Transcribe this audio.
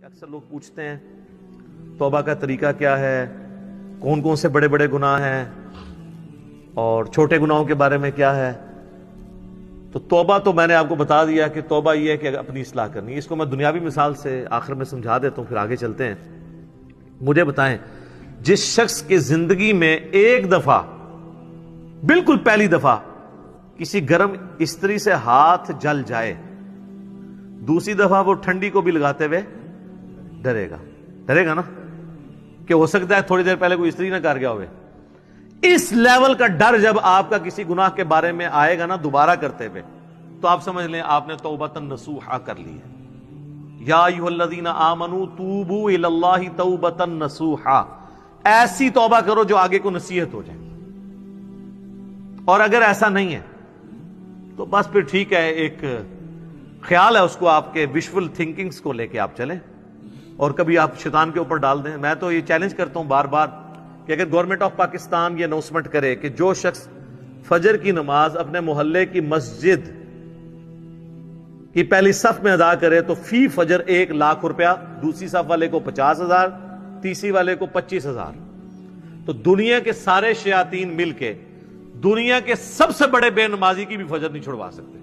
اکثر لوگ پوچھتے ہیں توبہ کا طریقہ کیا ہے، کون کون سے بڑے بڑے گناہ ہیں اور چھوٹے گناہوں کے بارے میں کیا ہے۔ تو توبہ تو میں نے آپ کو بتا دیا کہ توبہ یہ ہے کہ اپنی اصلاح کرنی ہے۔ اس کو میں دنیاوی مثال سے آخر میں سمجھا دیتا ہوں، پھر آگے چلتے ہیں۔ مجھے بتائیں، جس شخص کی زندگی میں ایک دفعہ، بالکل پہلی دفعہ کسی گرم استری سے ہاتھ جل جائے، دوسری دفعہ وہ ٹھنڈی کو بھی لگاتے ہوئے ڈرے گا نا کہ ہو سکتا ہے تھوڑی دیر پہلے کوئی استری نہ کر گیا ہوئے۔ اس لیول کا ڈر جب آپ کا کسی گناہ کے بارے میں آئے گا نا دوبارہ کرتے ہوئے، تو آپ سمجھ لیں آپ نے توبۃ نصوحا کر لی ہے۔ یا ایھا الذین آمنوا توبوا الی اللہ توبۃ نصوحا، ایسی توبہ کرو جو آگے کو نصیحت ہو جائے۔ اور اگر ایسا نہیں ہے تو بس پھر ٹھیک ہے، ایک خیال ہے، اس کو آپ کے ویژول تھنکنگز کو لے کے آپ چلیں اور کبھی آپ شیطان کے اوپر ڈال دیں۔ میں تو یہ چیلنج کرتا ہوں بار بار کہ اگر گورنمنٹ آف پاکستان یہ اناؤنسمنٹ کرے کہ جو شخص فجر کی نماز اپنے محلے کی مسجد کی پہلی صف میں ادا کرے تو فی فجر 1,00,000 روپیہ، دوسری صف والے کو 50,000، تیسری والے کو 25,000۔ تو دنیا کے سارے شیاطین مل کے دنیا کے سب سے بڑے بے نمازی کی بھی فجر نہیں چھڑوا سکتے۔